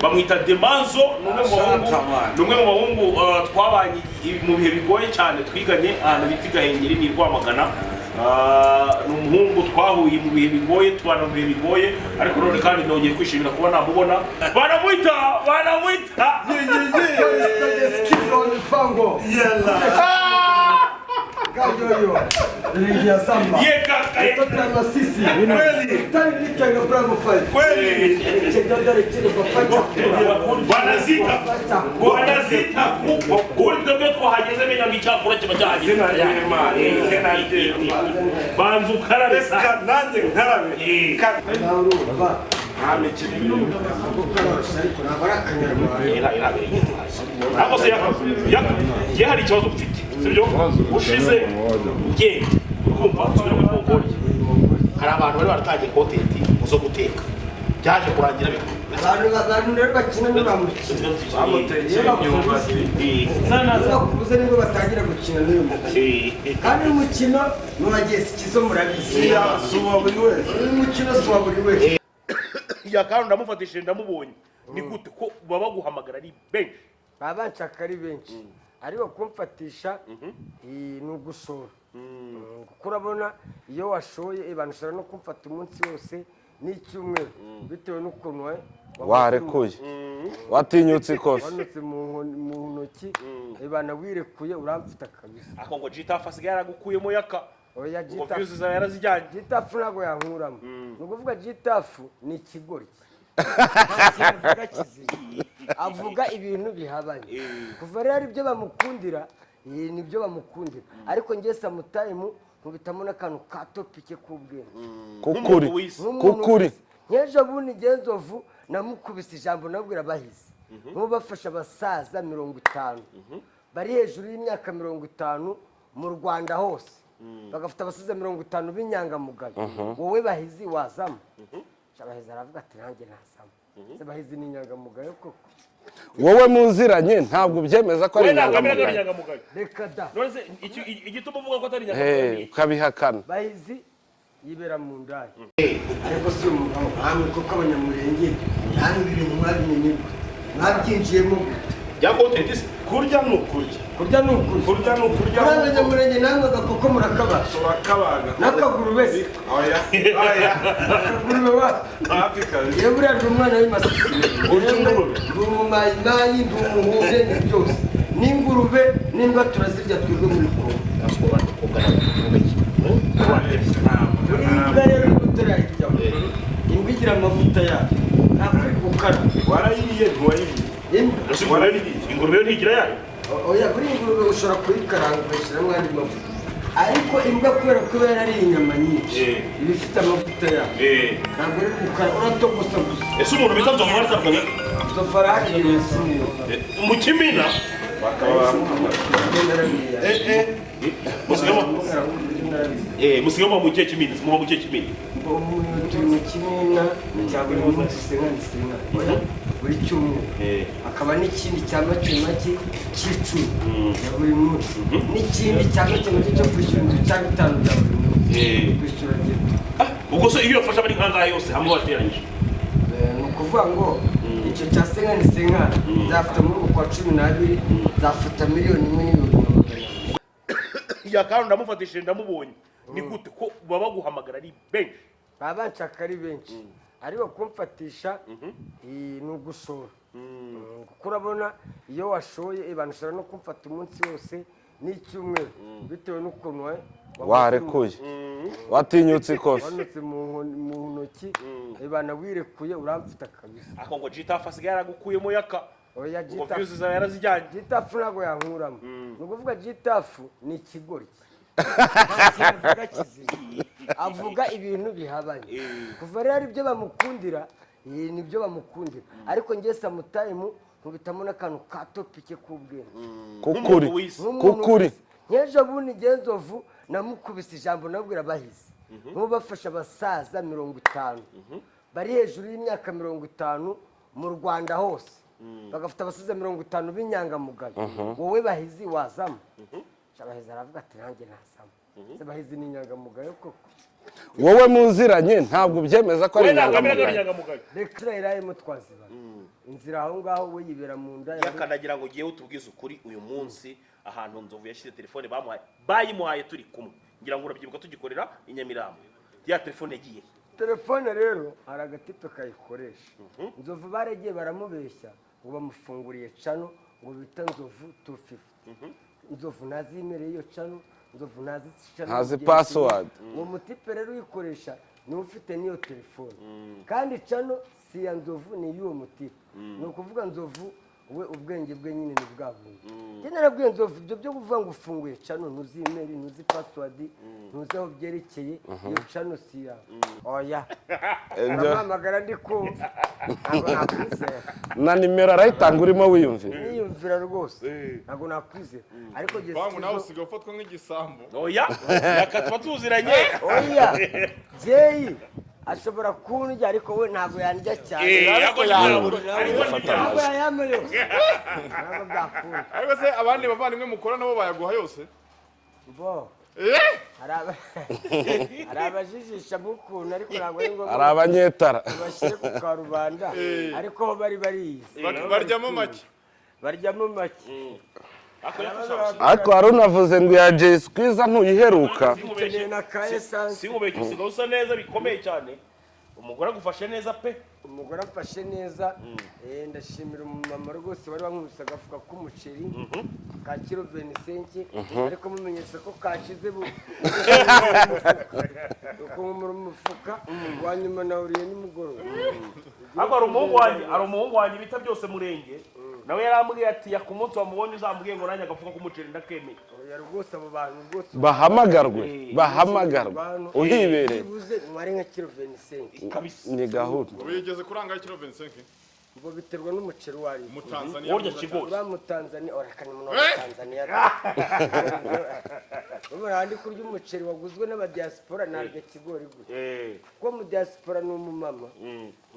bamwita Demanzo numwe mu bahungu twabanye mu bihe bigoye cyane twiganye ahantu bita Gahengeri ni Rwamagana. Ni umuhungu twahuye mu bihe bigoye tubana mu bihe bigoye ariko none kandi nongeye kwishimira kuba namubona banamwita Kajoyo, niliingia samba. Mtoto wa sisi. Kweli. Tani nikanga bravo fight. Kweli. Chedadare chile papacha. Banazita. Kuri twebwe twahageze menya ng'icyakura kiba cyahageze. Banzu karabe sa. Nanjye nkarabe. Naurumva. Ame kinini. Ako se ya hari ikibazo mfite. Sibyo ushize nge kumva turi mu Mongoli hari abantu bari baratangiye content zo guteka byaje kurangira biko abantu rero bakina n'abamuti bamuteye imyumbati nana kubuze nibwo batangira gukina n'uyu kandi umukino n'uwagiye sikizo murabizi suba buri wese umukino suba buri wese ya kandi ndamufatishije ndamubonye ni gute ko baba guhamagara ari benshi babanshaka ari benshi ariko kumfatisha ni ugushora kuko urabona iyo washoye banushobora no kumfata umunsi wose n'icyumweru bitewe n'ukuntu warekuye watinyutse ikosa wanutse mu ntoki banawirekuye uramfita kabisa ako ngo Gitafu asigaye yaragukuyemo yaka oya Gitafu yarazijyanye Gitafu ntabwo yankuramo ni ukuvuga Gitafu ni ikigori avuga ibintu bihabanye kuva rero ibyo bamukundira nibyo bamukundira ariko ngiye samutime nkubitamo n'akantu ka topike k'ubwenge kukuri nk'ejo bundi Genzovu namukubise ijambo nabwira abahizi nk'ubu bafasha abasaza 50 bari hejuru y'imyaka 50 mu Rwanda hose bagafata abasaza 50 b'inyangamugayo wowe bahizi wazamo Shabahizi aravuga ati nanjye nasamo Shabahizi ni inyangamugayo koko wowe muziranye ntabwo byemeza ko ari inyangamugayo reka da none igituma uvuga ko atari inyangamugayo ukabihakana Bahizi yibera mu ndaya ariko si umugabo hamwe kuko abanyamurenge namwe ibintu mwabimenye mwabyinjiyemo ya content kurya n'ukurya abanyamurenge namwe agakoko urakabaga n'akaguru wese oya akaguru wa Afrika yewe buriya ndi umwana w'imasisi ndi umumayimayi ndi umuhuje ni byose n'ingurube n'imbwa turazirya twebwe muri Kongo imbwa rero n'imbuto yayirya imbwa igira amavuta yayo ntabwo ari gukara warayiriye ntiwayiriye ingurube ntigira yayo oya buri ingurube ushobora kuyikaranga ugashyiramo andi mavuta ariko imbwa kubera ko iba ari inyama nyinshi iba ifite amavuta yayo ntabwo ari gukara uratogosa gusa ese umuntu bita Nzofara atavuga Nzofara yesi mu Kimina bakaba musigamo mu kihe Kimina mu kihe Kimina turi mu Kimina cya buri munsi senga buri cyumweru akaba n'ikindi cya make cy'icumi ya buri munsi n'ikindi cya make cyo kwishyura inzu cya 5 bya buri munsi kwishyura ubwo so iyo yafasha bari nkangahe yose hamwe bateranyije ni ukuvuga ngo icyo cya senga zafata muri uko 12 zafata miliyoni 1.1 ya kandi ndamufatishije ndamubonye ni gute ko baba guhamagara ari benshi babanshaka ari benshi ariko kumfatisha ni ugushora kuko urabona iyo washoye banushobora no kumfata umunsi wose n'icyumweru bitewe n'ukuntu warekuye watinyutse ikosa wanutse mu ntoki banawirekuye uramfita kabisa ako ngo Gitafu asigaye yaragukuyemo yaka oya Gitafu yarazijyanye Gitafu ntabwo yankuramo ni ukuvuga Gitafu ni ikigori avuga ibintu bihabanye kuva rero ibyo bamukundira nibyo bamukundira ariko ngiye samutime nkubitamo n'akantu ka topike k'ubwenge kukuri nk'ejo bundi Genzovu namukubise ijambo nabwira abahizi nk'ubu bafasha abasaza 50 bari hejuru y'imyaka 50 mu Rwanda hose bagafata abasaza 50 b'inyangamugayo wowe bahizi wazamo Shabahizi aravuga ati nanjye nasamo Shabahizi ni inyangamugayo koko wowe muziranye ntabwo byemeza ko ari inyangamugayo reka irayemo twazibana inzira aho ngaho we yibera mu nda yakanagira ngo ugiye utubwize ukuri uyu munsi ahantu Nzovu yashyize telefone bayimuhaye turi kumwe ngira ngo urabyibuka tugikorera i Nyamirambo ya telefone yagiye telefone rero hari agatipe kayikoresha Nzovu baragiye baramubeshya ngo bamufunguriye cano ngo bita Nzovu 250 Nzovu ntazimereye iyo cano Nzovu ntazi password uwo mutipe rero uyikoresha niwe ufite niyo telefone kandi cano si ya Nzovu ni y'uwo mutipe ni ukuvuga Nzovu we ubwenge bwe nyine ni bwa bundi njye narabwiye Nzovu ibyo byo kuvuga ngo ufunguye cano ntuzi email ntuzi password ntuzi aho byerekeye iyo cano si ya oya aramamagara ndi kumva ntabwo nakwizera na nimero arayitanga urimo wiyumvira niyumvira rwose ntabwo nakwizera ariko bangu nawe usigaye ufatwa nk'igisambo oya yakatwa tuziranye oya jeyi ashobora kundya ariko we ntabwo yandya cyane ariko ntabwo yayamuriye ntabwo byakunda ariko se abandi bavandimwe mukora nabo bayaguha yose bo hari abajijisha mukuntu ariko ntabwo ari ngombwa hari abanyetara bashyire ku karubanda ariko ho bari bariyizi baryamo make ariko hari unavuze ngo ya Jay Squeezer ntuyiheruka ukeneye na ka esanse sinkubeke usigaye usa neza bikomeye cyane umugore agufashe neza pe umugore amfashe neza ndashimira umumama rwose wari wankubise agafuka k'umuceri ka kiro 25 ariko mumenyesha ko kashize ukumumura umufuka wanyuma nawuriye nimugoroba ariko hari umuhungu wanjye bita byose murenge nawe yarambwiye ati ya ku munsi wamubonye uzambwiye ngo nanjye agafuka k'umuceri ndakemeye oya rwose abo bantu rwose bahamagarwe uhibereye ubuze mwari nka kiro 25 kabisa ni gahunda wigeze kuranga kilo 25 ngo biterwa n'umuceri wari mu Tanzania urya kigori ura mu Tanzania orakana mu Tanzania ubona ndi kurya umuceri waguzwe n'abadiaspora narya kigori gute ko mu diaspora ni umumama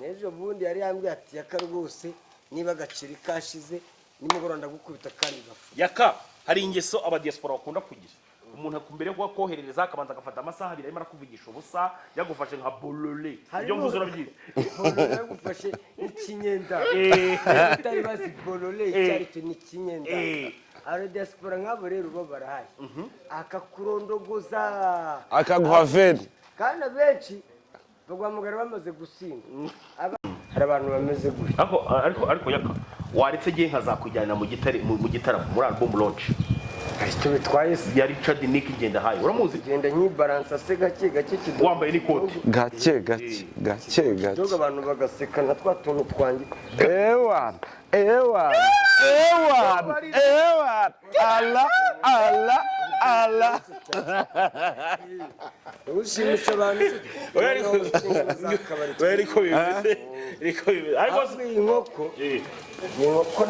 nejo bundi yari yambwiye ati yaka rwose niba gaciri kashize nimugoro ndagukubita kandi gafu yaka hari ingeso abadiaspora bakunda kugira umuntu akumbere ko koherereza akabanza agafata amasaha abiri arimo arakuvugisha ubusa yagufashe nka bolole ibyo mvuze urabyize bolole yagufashe ikinyenda utari bazi bolole cyari cyo ni ikinyenda aro diaspora nk'abo rero bo barahari akakurondogoza akaguha veni kandi abenshi bagwamugara bamaze gusinda hari abantu bameze gutya ariko yaka waretse gihe nkazakujyana mu gitaramo muri album launch icyo bitwaye ya Richard Nick ngenda hayo uramuzi genda nkibalansa se gake kidogo wambaye n'ikoti gake doga abantu bagaseka na twa tuntu twanjye ewan ala ushimisha abantu ariko bimeze ariko inkoko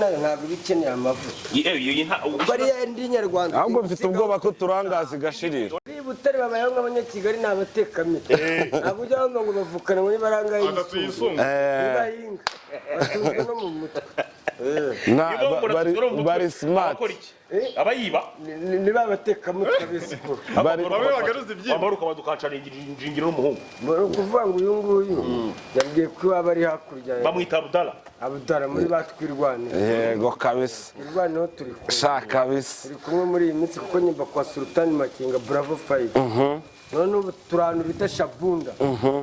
nayo ntabwo ibikeneye amavuta bariya ndi nyarwanda ahubwo mfite ubwoba ko turangaza igashirira butare babayeho nk'abanyakigali ni abatekamite ntabwo ujya wumva ngo bavukana muri barangaye bahinga batunzwe no mu mutwe bari smart abayiba ni ba batekamutwe b'isiporo bamwe bagaruza ibyinyo amaruka badukacana injingiro n'umuhungu ni ukuvuga ngo uyu nguyu yabwiye ko iwaba ari hakurya bamwita Abdala muri batwirwanira yego kabisa twirwaneho turi kumwe sha kabisa turi kumwe muri iyi minsi kuko nyimba kwa Sultan Makenga Bravo 5 none ubu turanu bita Shabunda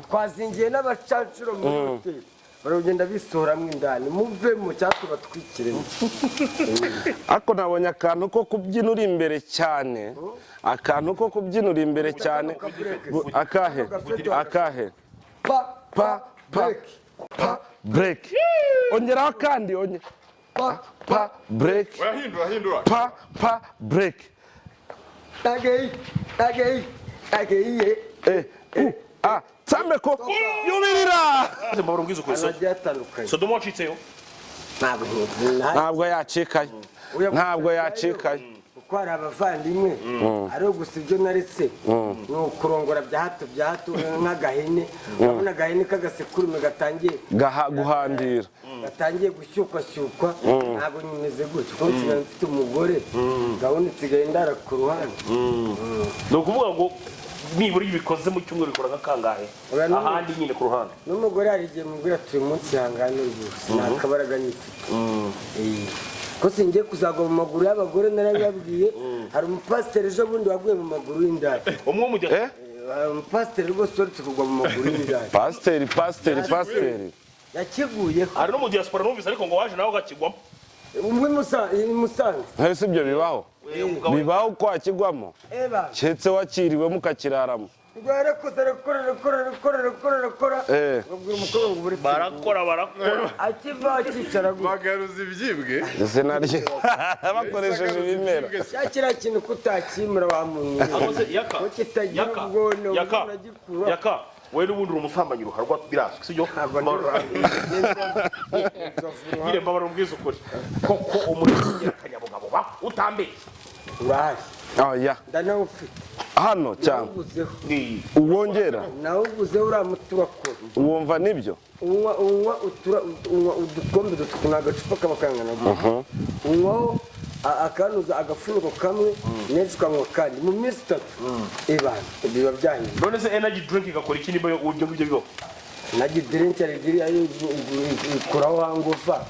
twazingiye n'abacancuro muri hotel baragenda bisohoramwe indani muvemo cyatuba twikiremo ako nabonye akantu ko kubyina uri imbere cyane akahe pa break ongeraho kandi pa break wahindura pa break tagay Tsambe ko yubirira mbaburungiza ku iso Sodomo wacitseyo ntabwo yacikayo kuko hari abavandimwe ari gusa ibyo naretse ni ukurongora bya hato nk'agahene urabona agahene k'agasekurume gatangiye guhandira gatangiye gushyukwa ntabwo nyimeze gutyo kuko nsigaye mfite umugore gahunda isigaye ndara ku ruhande ni ukuvuga ngo nibura iyo ubikoze mu cyumweru bikora nk'akangahe ahandi nyine ku ruhande n'umugore hari igihe mubwira ati uyu munsi ihangane rwose nta kabaraga nifite ko singiye kuzagwa mu maguru y'abagore narabibabwiye hari umupasiteri ejo bundi waguye mu maguru y'indaya umwe mu gihe umupasiteri rwose uretse kugwa mu maguru y'indaya pasiteri yakiguyeho hari no mu diaspora numvise ariko ngo waje nawe ugakigwamo umwe musanze ntese ibyo bibaho ko wakigwamo keretse wakiriwe mukakiraramo barakora akiva akicara bagaruza ibyibwe ese naryo bakoresheje ibimera kiriya kintu kutakimura wa muntu kitagira ubwono yaka we n'ubundi uri umusambanyi ruharwa birazwi sibyo nyine mbabara ubwiza ukuri koko umurenge akanyabugabo ba utambeye urahari ndanawufite hano cyangwa uwongera nawuguzeho uriya muti urakora wumva nibyo unywa udukombe dutatu ni agacupa kaba kangana unywaho akanuza agafuniko kamwe neza ukanywa kandi mu minsi 3 biba byahiye none se energy drink igakora iki niba uburyo bw'ibyo bibaho energy drink ikuraho hangover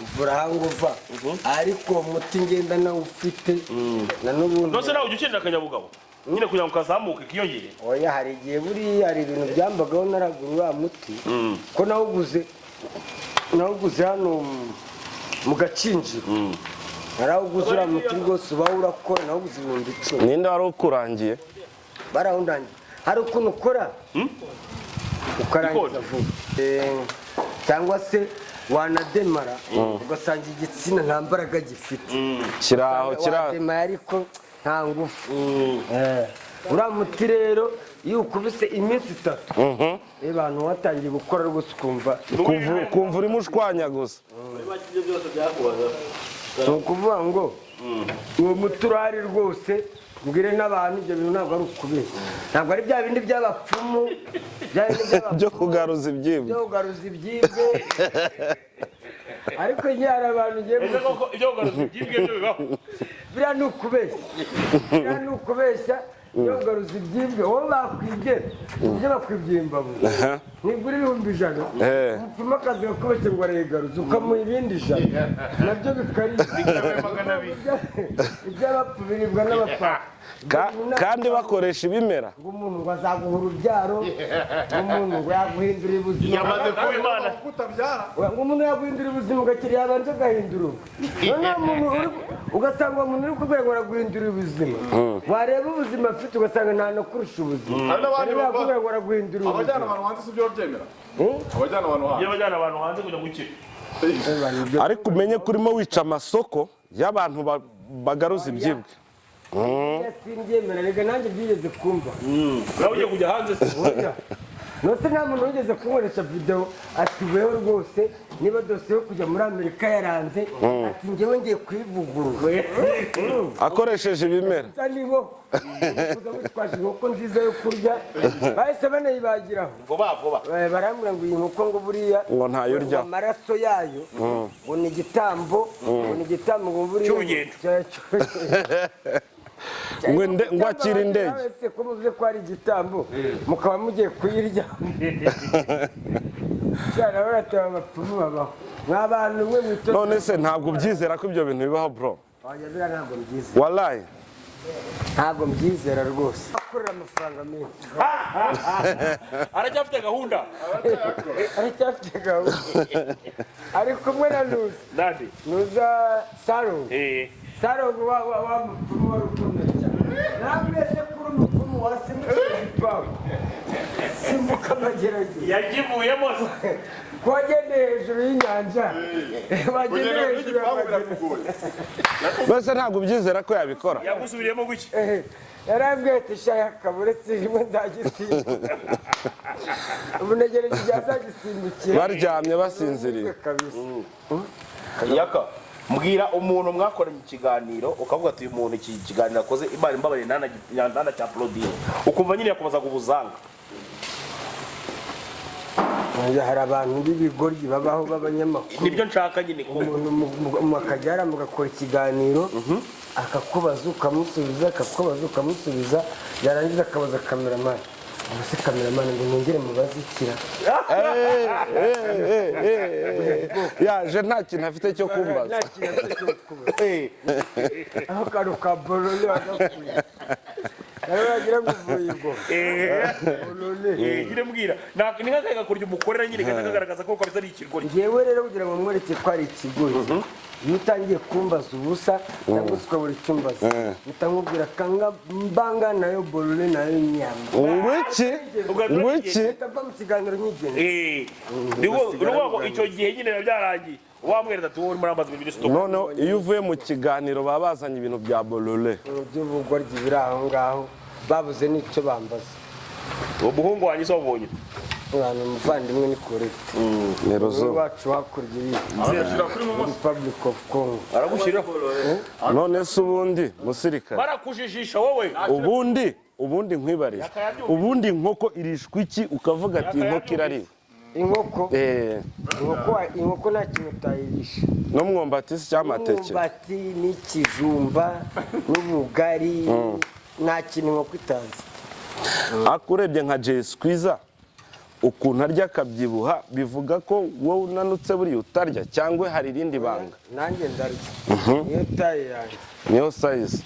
ivura hangover ariko umuti ngenda nawe ufite na n'ubundi nose nawe ujya ukenera akanyabugabo nyine kugira ngo kazamuke kiyongere oya hari igihe buriya hari ibintu byambagaho naragura uriya muti ko nawuguze hano mu Gakinjiro narawuguze uriya muti rwose uba urakora nawuguze 10,000 ninde wari ukurangiye barawundangiye hari ukuntu ukora ukarangiza vuba cyangwa se wanademara ugasanga igitsina nta mbaraga gifite kiraho wademara ariko nta ngufu uriya muti rero iyo ukubise iminsi 3 abantu watangiye gukora rwose ukumva urimo ushwanya gusa ni ukuvuga ngo uwo muti urahari rwose mbwire n'abantu ibyo bintu ntabwo ari ukubeshya ntabwo ari bya bindi by'abapfumu byo kugaruza ibyibwe ariko njye hari abantu ngiye ibyo kugaruza ibyibwe byo bibaho biriya ni ukubeshya iyo ugaruza ibyibwe wowe bakwibye ibyo bakwibye imbabura ntigura 100,000 umupfumu akazi gakubeshye ngo arayigaruza ukamuha ibindi 100 nabyo bikari iby'abapfu biribwa n'abapfa kandi bakoresha ibimera ngo umuntu ngo azaguha urubyaro umuntu ngo yaguhindura ubuzima yamaze kuba imana ngo umuntu yaguhindura ubuzima ugakira yabanje agahindura ugasanga uwo muntu uri kubwira ngo araguhindura ubuzima wareba ubuzima afite ugasanga nta no kurusha ubuzima bakubwira ngo araguhindura ubuzima abajyana abantu hanze si byo babyemera abajyana abantu hanze kugira ngo ukire ariko umenye ko urimo wica amasoko y'abantu bagaruza ibyibwe simbyemera rega nanjye byigeze kumva nawe ugiye kujya hanze nose nta muntu wigeze kunkoresha video ati weho rwose niba dosiye yo kujya muri Amerika yaranze ati njyewe ngiye kwivugurura akoresheje ibimera witwaje inkoko nziza yo kurya bahise banayibagiraho vuba barambwira ngo iyi nkoko ngo buriya ngo ntayo urya amaraso yayo ngo ni igitambo ngo buriya cy'urugendo ngo akira indege ese ko muvuze ko ari igitambo mukaba mugiye kuyirya cyane barataba abapfumu babaho nk'abantu mwe mwitoza none se ntabwo ubyizera ko ibyo bintu bibaho bro wajya ntabwo mbyizera wallahi ntabwo mbyizera rwose akorera amafaranga menshi aracyafite gahunda ari kumwe na nuza Sarongo wa mupfumu wari ukomeye cyane namwese kuri umupfumu wasimbuka igipangu simbuka amageragere yagivuyemo ko wagendeye hejuru y'inyanja wagendeye hejuru y'amageragere bose ntabwo ubyizera ko yabikora yagusubiriyemo guki yarambwiye ati shaya kaburetse rimwe nzagisimbuka ubu negereje igihe azagisimbukira baryamye basinziriye yaka mbwira umuntu mwakoranye ikiganiro ukavuga ati uyu muntu iki kiganiro akoze imana imbabarire nana cya Claudine ukumva nyine yakubazaga ubuzanga hari abantu b'ibigoryi babaho b'abanyamakuru nibyo nshaka nyine ko umuntu akajya mugakora ikiganiro akakubaza ukamusubiza akakubaza ukamusubiza yarangiza akabaza kameramani ubuse kameramani ngo nongere mubaze ikira yaje nta kintu afite cyo kumbaza nta kintu afite cyo kubaza aho karo ka bolole wagakuye nawe wagira ngo uvuye igoma bolole nyine mbwira ni nk'akaga kurya umukorera nyine kagaragaza ko kabisa ari ikigori ngewe rero kugira ngo mwereke ko ari ikigori iyo utangiye kumbaza ubusa cyangwa se ukabura icyo umbaza mpita nkubwira kanga mbanga nayo bolole nayo nyama ngwiki utava mu kiganiro nk'igenda niwo icyo gihe nyine byarangiye wamwereza ati wowe muri amazi bibiri stop noneho iyo uvuye mu kiganiro baba bazanye ibintu bya bolole by'ubugoryi biri aho ngaho babuze n'icyo bambaza uwo muhungu wanjye se wabonye abantu umuvandimwe ni korekiti nerozo wacu hakurya iri Republic of Congo aragushyirira none se ubundi musirikare barakujijisha wowe ubundi nkwibariza ubundi inkoko irishwa iki ukavuga ati inkoko irariwe inkoko inkoko nta kintu utayirisha n'umwumbati se cy'amateke umwumbati n'ikijumba n'ubugari nta kintu inkoko itazi akurebye nka Jay Squeezer ukuntu arya akabyibuha bivuga ko wowe unanutse buriya utarya cyangwa hari irindi banga nanjye ndarya niyo taye yanjye niyo sayizi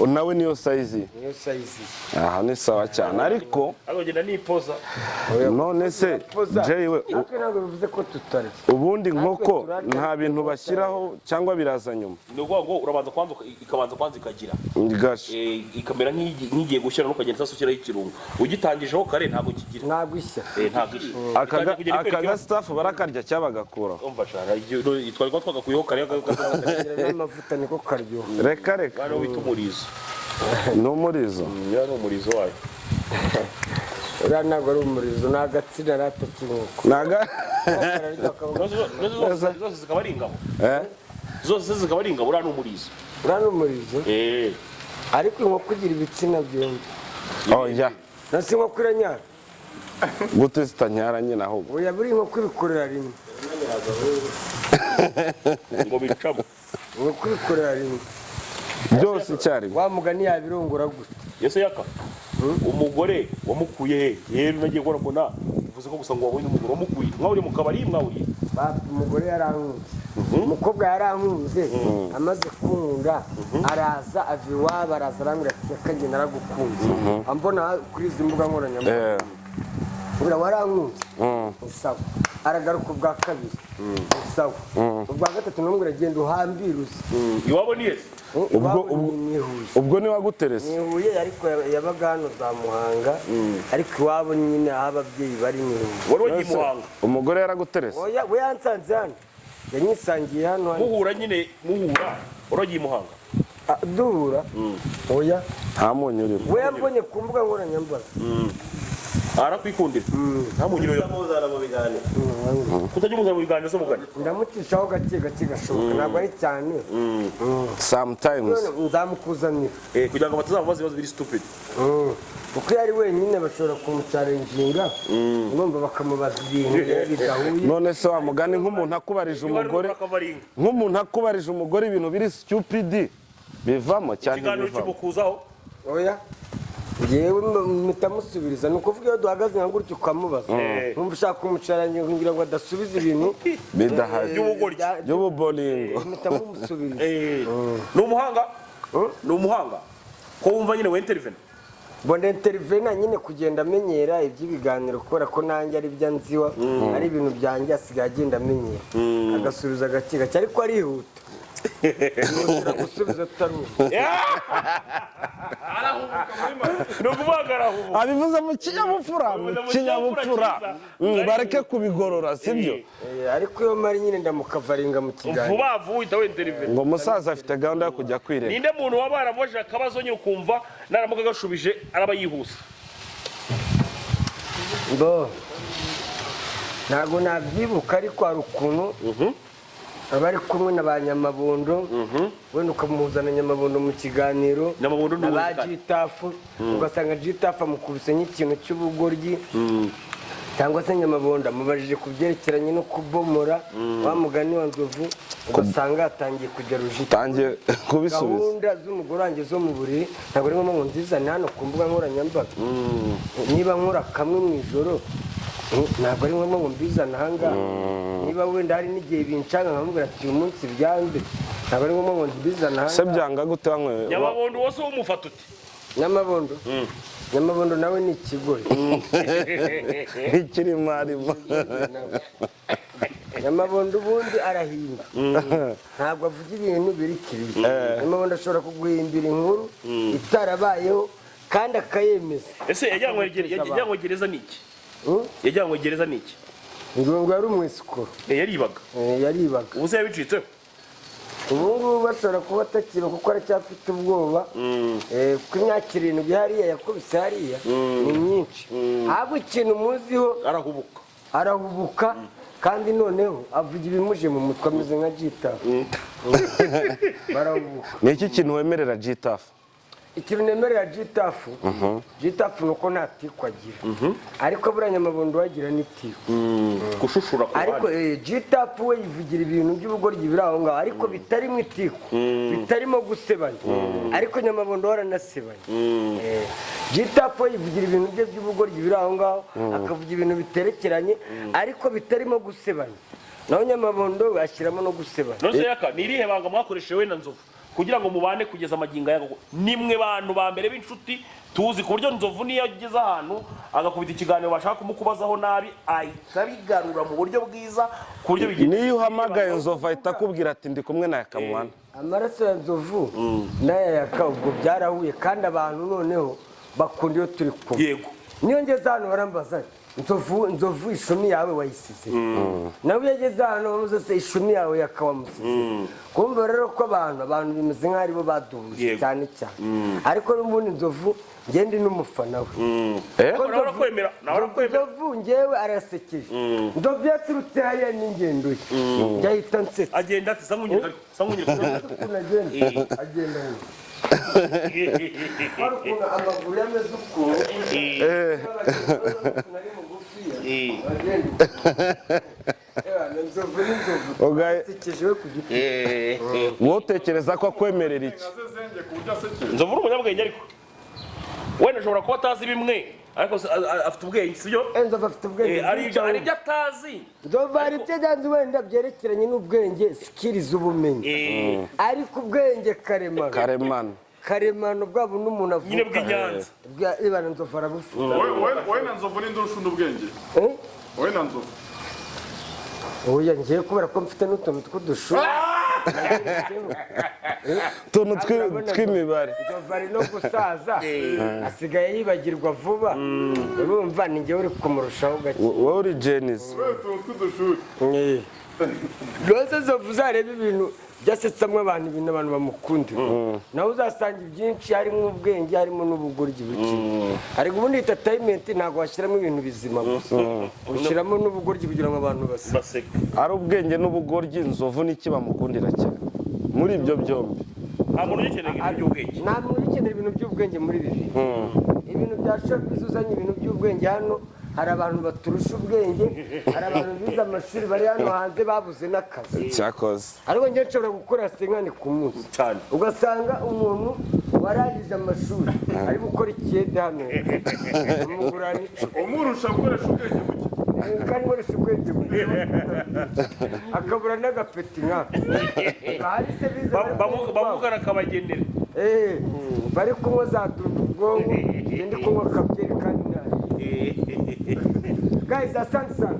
nawe niyo sayizi niyo sayizi aha ni sawa cyane ariko agenda nipoza none se Jay we ntabwo bivuze ko tutarya ubundi inkoko nta bintu bashyiraho cyangwa biraza nyuma ni ukuvuga ngo urabanza kwanza ikagira gashe ikamera nk'igiye gushyira n'ukagenda ushyiraho ikirungo ugitangijeho kare ntabwo kigira ntabwo ishya ntabwo ishya aka staff barakarya cyabagakuraho umva shara twari twagakuyeho kare n'amavuta niko karyoha reka bano bita umurizo n'umurizo ya ni umurizo wayo uriya ntabwo ari umurizo ni agatsina rata k'inkoko zose zikaba ari ingabo zose zikaba ari ingabo uriya ni umurizo uriya ni umurizo ariko inkoko igira ibitsina byombi oya nasi inkoko iranyara gute zitanyara nyine ahubwo oya buri inkoko ibikorera rimwe ngo bicamo inkoko ibikorera rimwe byose icyarimwe wa mugani yabirongora gute yese yaka umugore wamukuye he rero nagiye gukora mbona uvuze ko gusa ngo wabonye umugore wamukuye mwaburi mu kabari mwaburi umugore yarankunze umukobwa yarankunze amaze kunkunda araza ava iwabo araza arambwira ati yakajye naragukunze ambona kuri izi mbuga nkoranyambaga ubura warankunze sawa aragaruka ubwa kabiri sawa ubwa gatatu n'umwe agenda uhambiruze iwabo ni yese ubwo ni waguterese nihuye ariko yabaga hano za Muhanga ariko iwabo nyine aho ababyeyi bari nihuye wari wagiye Muhanga umugore yaraguterese oya we yansanze hano yanyisangiye hano muhura nyine wari wagiye Muhanga duhura oya nta munyu urimo we yambonye ku mbuga nkoranyambaga arakwikundira nta munyu yo muzana mu biganiro kutajya muzana mu biganiro so mugani ndamucishaho gake gake gashoboka ntabwo ari cyane sometimes nzamukuzanira kugira ngo batazamubaza ibibazo biri stupid kuko iyo ari wenyine bashobora kumucarenjinga urumva bakamubaza ibintu bidahuye none se wa mugani nk'umuntu akubarije umugore ibintu biri stupid bivamo cyane bivamo oya yewe mpita musubiriza ni ukuvuga iyo duhagaze nka gutyo ukamubaza nkumva ushaka kumucarangira kugira ngo adasubiza ibintu bidahari by'ububolingo mpita mumusubiriza ni umuhanga ko wumva nyine we intervene mbona intervene nyine kugenda amenyera iby'ibiganiro kubera ko nanjye ari byo nziwa ari ibintu byanjye asigaye agenda amenyera agasubiza gake gake ariko arihuta gusubiza tutaruhuka ni ukuvuga arahubuka abivuze mu kinyabupfura bareke kubigorora sibyo ariko iyo mari nyine ndamukavaringa mu kiganiro vuba vuba uhita wenterevene ngo umusaza afite gahunda yo kujya kwireba ninde muntu waba yaramubajije akabazo nyine ukumva naramuka agashubije araba yihuse ntabwo nabyibuka ariko hari ukuntu abari kumwe na ba Nyamabondo wenda ukamuzana Nyamabondo mu kiganiro aba Jitafu ugasanga Jitafu amukubise nk'ikintu cy'ubugoryi cyangwa se nyamabondo amubajije ku byerekeranye no kubomora wa mugani wa nzovu ugasanga yatangiye kujya rujita utangiye kubisubiza gahunda z'umugore wanjye zo mu buriri ntabwo ari ngombwa ngo nzizane hano ku mbuga nkoranyambaga niba nkora kamwe mu ijoro ntabwo ari ngombwa ngo mbizane ahangaha niba wenda hari n'igihe bincanga nkamubwira ati uyu munsi byanze ntabwo ari ngombwa ngo mbizane se ahangaha byanga gute wanyweye nyamabondo wose w'umufata uti nyamabondo nyamabondo nawe ni ikigori ikirimo harimo nyamabondo ubundi arahinga ntabwo avuga ibintu biri kiriya nyamabondo ashobora kuguhimbira inkuru itarabayeho kandi akayemeza ese yajyanywe gereza ni iki yajyanywe gereza ni iki ngo yari umwesikoro yaribaga yaribaga ubu se yabicitseho ubu ngubu bashobora kuba atakiba kuko aracyafite ubwoba kuko imyaka 7 hariya yakubise hariya ni myinshi ahubwo ikintu muziho arahubuka kandi noneho avuga ibimuje mu mutwe ameze nka jitafu barahubuka ni iki kintu wemerera jitafu ikintu nemerera jitafu jitafu ni uko nta tiku agira ariko buriya nyamabondo wagira n'itiku gushushura ku ariko jitafu we yivugira ibintu by'ubugoryi biri aho ngaho ariko bitarimo itiku bitarimo gusebanya ariko nyamabondo waranasebanya jitafu we yivugira ibintu bye by'ubugoryi biri aho ngaho akavuga ibintu biterekeranye ariko bitarimo gusebanya naho nyamabondo ashyiramo no gusebanya nose yaka ni irihe banga mwakoresheje we na nzovu kugira ngo mubane kugeza amagingo yago nimwe bantu ba mbere b'inshuti tuzi ku buryo nzovu niyo ageze ahantu agakubita ikiganiro bashaka kumukubazaho nabi ahita bigarura mu buryo bwiza ku buryo bigenda niyo uhamagaye nzovu ahita akubwira ati ndi kumwe na Yakamwana amaraso ya nzovu n'aya yaka ubwo byarahuye kandi abantu noneho bakunda iyo turi kumwe yego niyo ngeze hano barambaza nzovu ishumi yawe wayisize nawe yageze hano bamuze se ishumi yawe yakawamusize kumva rero ko abantu bimeze nk'aho aribo baduhuje cyane cyane ariko n'ubundi nzovu ngende n'umufana we nzovu ngewe arasekeje nzovu yaturutse hariya n'ingendo ye njyahita nsetsa agenda ati sangunyira agenda hari ukuntu amaguru yameze ukuntu ari mugufiya nzovu n'inzovu asekejewe ku giti wowe utekereza ko akwemerera iki nzovu ni umunyabwenge ariko wenda ashobora kuba atazi bimwe ariko afite ubwenge sibyo nzovu afite ubwenge hari ibyo atazi nzovu hari ibyo aganze wenda byerekeranye n'ubwenge sikiri z'ubumenyi ariko ubwenge karemano bwabo n'umuntu avuka nyine bw'inyanza ibana nzovu arabufite wowe na nzovu n'indi urusha ubwenge wowe na nzovu oya ngiye kubera ko mfite n'utuntu tw'udushuri utuntu tw'imibare nzovu ari no gusaza asigaye yibagirwa vuba urumva ni njyewe uri kumurushaho gake wowe uri jenizi wowe utuntu tw'udushuri rwose nzovu uzareba ibintu byasetsamwe abantu ibintu abantu bamukundira nawe uzasanga ibyinshi harimo ubwenge harimo n'ubugoryi buke ariko ubundi entertainment ntabwo washyiramo ibintu bizima gusa ushyiramo n'ubugoryi kugira ngo abantu baseke ari ubwenge n'ubugoryi nzovu n'iki bamukundira cyane muri ibyo byombi nta muntu ugikenera ibintu by'ubwenge nta muntu ugikenera ibintu by'ubwenge muri bibi ibintu bya showbiz uzanye ibintu by'ubwenge hano hari abantu baturusha ubwenge hari abantu bize amashuri bari hano hanze babuze n'akazi cyakoze ariko njye nshobora gukora senkani ku munsi cyane ugasanga umuntu warangije amashuri ari gukora ikiyede hano umugurani umurusha gukoresha ubwenge buke kandi nkoresha ubwenge buke akabura n'agapeti nkaka bamugana akabagenera bari kunywa za dudu ubwonko ndi kunywa akabyeri kandi nabi guys asante sana